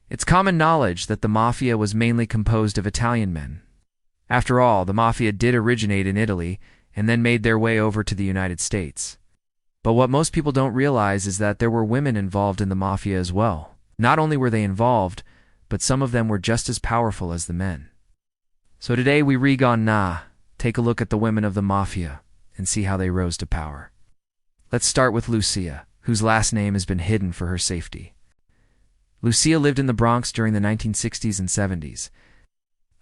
It's common knowledge that the Mafia was mainly composed of Italian men. After all, the Mafia did originate in Italy and then made their way over to the United States. But what most people don't realize is that there were women involved in the Mafia as well. Not only were they involved, but some of them were just as powerful as the men. So today we take a look at the women of the Mafia and see how they rose to power. Let's start with Lucia, whose last name has been hidden for her safety. Lucia lived in the Bronx during the 1960s and 70s,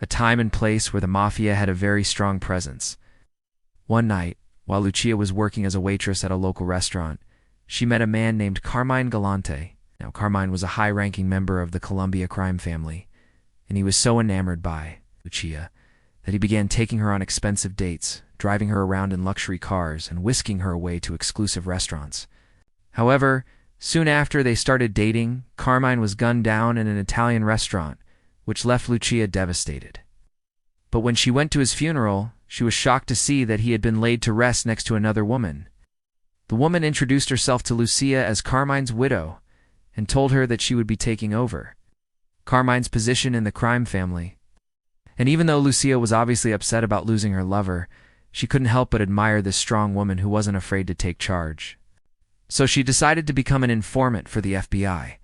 a time and place where the Mafia had a very strong presence. One night, while Lucia was working as a waitress at a local restaurant, she met a man named Carmine Galante. Now, Carmine was a high-ranking member of the Columbia crime family, and he was so enamored by Lucia that he began taking her on expensive dates, driving her around in luxury cars, and whisking her away to exclusive restaurants. However, soon after they started dating, Carmine was gunned down in an Italian restaurant, which left Lucia devastated. But when she went to his funeral, she was shocked to see that he had been laid to rest next to another woman. The woman introduced herself to Lucia as Carmine's widow and told her that she would be taking over Carmine's position in the crime family. And even though Lucia was obviously upset about losing her lover, she couldn't help but admire this strong woman who wasn't afraid to take charge. So she decided to become an informant for the FBI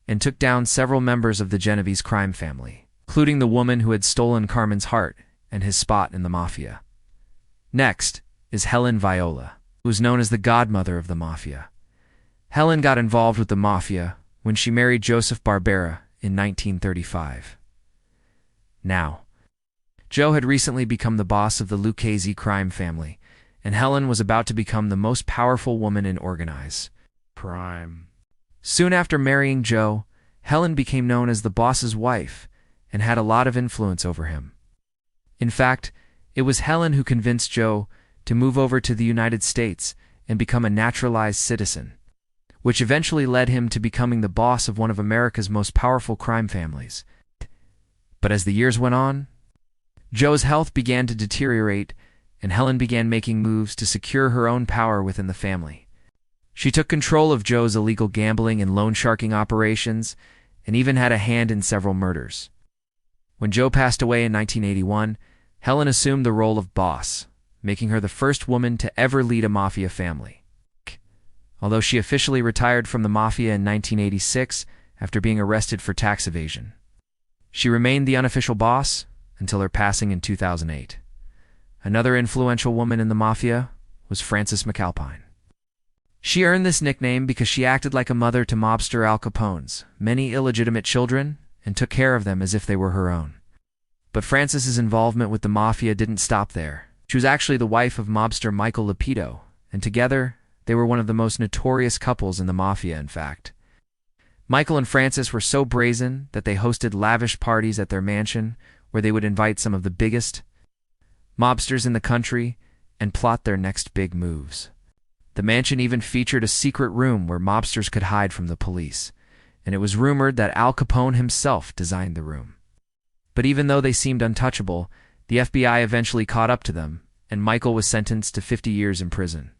and took down several members of the Genovese crime family, including the woman who had stolen Carmine's heart and his spot in the Mafia. Next is Helen Viola, who was known as the godmother of the Mafia. Helen got involved with the Mafia when she married Joseph Barbera in 1935. Now, Joe had recently become the boss of the Lucchese crime family, and Helen was about to become the most powerful woman in organized crime. Soon after marrying Joe, Helen became known as the boss's wife and had a lot of influence over him. In fact, it was Helen who convinced Joe to move over to the United States and become a naturalized citizen, which eventually led him to becoming the boss of one of America's most powerful crime families. But as the years went on, Joe's health began to deteriorate, and Helen began making moves to secure her own power within the family. She took control of Joe's illegal gambling and loan sharking operations, and even had a hand in several murders. When Joe passed away in 1981, Helen assumed the role of boss, making her the first woman to ever lead a Mafia family. Although she officially retired from the Mafia in 1986 after being arrested for tax evasion. She remained the unofficial boss until her passing in 2008. Another influential woman in the Mafia was Frances McAlpine. She earned this nickname because she acted like a mother to mobster Al Capone's many illegitimate children and took care of them as if they were her own. But Frances's involvement with the Mafia didn't stop there. She was actually the wife of mobster Michael Lapido, and together they were one of the most notorious couples in the Mafia, in fact. Michael and Frances were so brazen that they hosted lavish parties at their mansion where they would invite some of the biggest mobsters in the country and plot their next big moves. The mansion even featured a secret room where mobsters could hide from the police, and it was rumored that Al Capone himself designed the room. But even though they seemed untouchable, the FBI eventually caught up to them, and Michael was sentenced to 50 years in prison.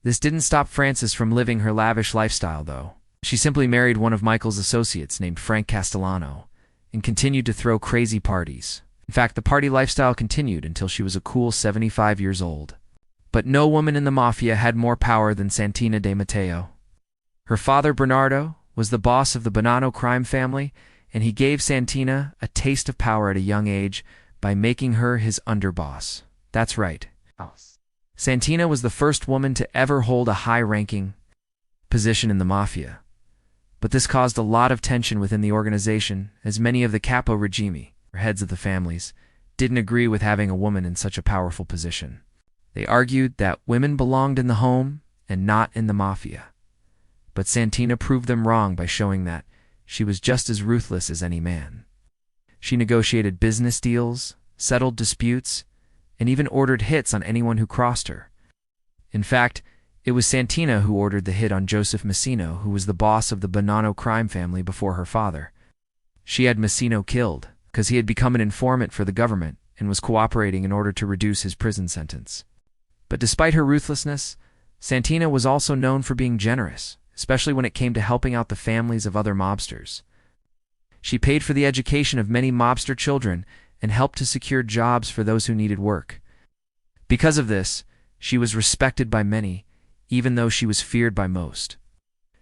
This didn't stop Frances from living her lavish lifestyle, though. She simply married one of Michael's associates named Frank Castellano and continued to throw crazy parties. In fact, the party lifestyle continued until she was a cool 75 years old. But no woman in the Mafia had more power than Santina De Matteo. Her father, Bernardo, was the boss of the Bonanno crime family, and he gave Santina a taste of power at a young age by making her his underboss. That's right. Santina was the first woman to ever hold a high-ranking position in the Mafia. But this caused a lot of tension within the organization, as many of the capo regime, or heads of the families, didn't agree with having a woman in such a powerful position. They argued that women belonged in the home and not in the Mafia. But Santina proved them wrong by showing that she was just as ruthless as any man. She negotiated business deals, settled disputes, and even ordered hits on anyone who crossed her. In fact, it was Santina who ordered the hit on Joseph Messino, who was the boss of the Bonanno crime family before her father. She had Messino killed because he had become an informant for the government and was cooperating in order to reduce his prison sentence. But despite her ruthlessness, Santina was also known for being generous, especially when it came to helping out the families of other mobsters. She paid for the education of many mobster children and helped to secure jobs for those who needed work. Because of this, she was respected by many, even though she was feared by most.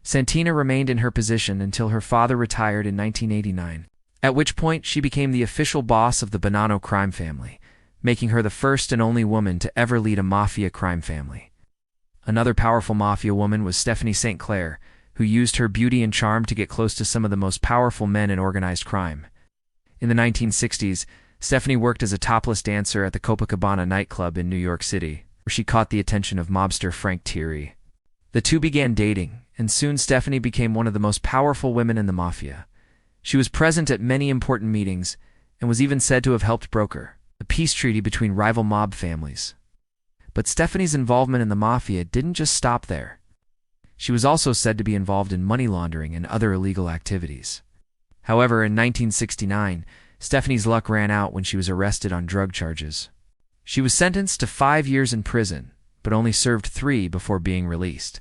Santina remained in her position until her father retired in 1989, at which point she became the official boss of the Bonanno crime family, making her the first and only woman to ever lead a mafia crime family. Another powerful mafia woman was Stephanie St. Clair, who used her beauty and charm to get close to some of the most powerful men in organized crime. In the 1960s, Stephanie worked as a topless dancer at the Copacabana nightclub in New York City, where she caught the attention of mobster Frank Thierry. The two began dating, and soon Stephanie became one of the most powerful women in the mafia. She was present at many important meetings, and was even said to have helped broker the peace treaty between rival mob families. But Stephanie's involvement in the mafia didn't just stop there. She was also said to be involved in money laundering and other illegal activities. However, in 1969, Stephanie's luck ran out when she was arrested on drug charges. She was sentenced to 5 years in prison, but only served 3 before being released.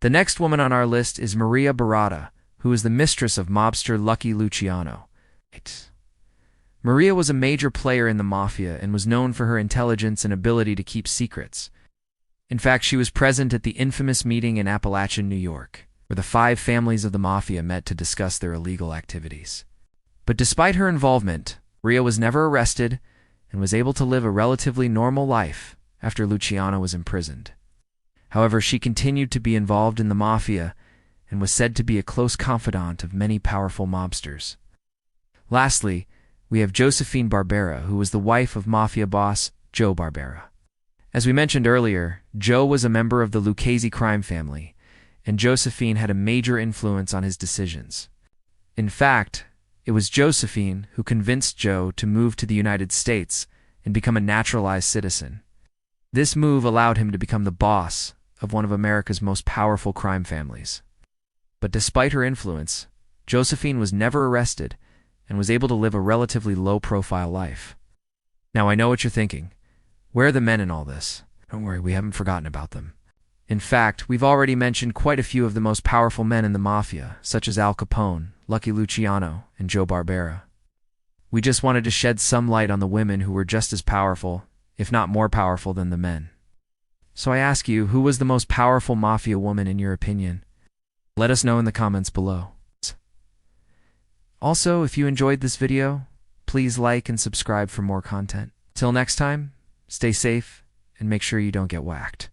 The next woman on our list is Maria Barata, who is the mistress of mobster Lucky Luciano. Maria was a major player in the mafia and was known for her intelligence and ability to keep secrets. In fact, she was present at the infamous meeting in Appalachian, New York, where the 5 families of the mafia met to discuss their illegal activities. But despite her involvement, Maria was never arrested and was able to live a relatively normal life after Luciano was imprisoned. However, she continued to be involved in the mafia and was said to be a close confidant of many powerful mobsters. Lastly, we have Josephine Barbera, who was the wife of mafia boss Joe Barbera. As we mentioned earlier, Joe was a member of the Lucchese crime family, and Josephine had a major influence on his decisions. In fact, it was Josephine who convinced Joe to move to the United States and become a naturalized citizen. This move allowed him to become the boss of one of America's most powerful crime families. But despite her influence, Josephine was never arrested and was able to live a relatively low-profile life. Now, I know what you're thinking. Where are the men in all this? Don't worry, we haven't forgotten about them. In fact, we've already mentioned quite a few of the most powerful men in the mafia, such as Al Capone, Lucky Luciano, and Joe Barbera. We just wanted to shed some light on the women who were just as powerful, if not more powerful than the men. So I ask you, who was the most powerful mafia woman in your opinion? Let us know in the comments below. Also, if you enjoyed this video, please like and subscribe for more content. Till next time, stay safe and make sure you don't get whacked.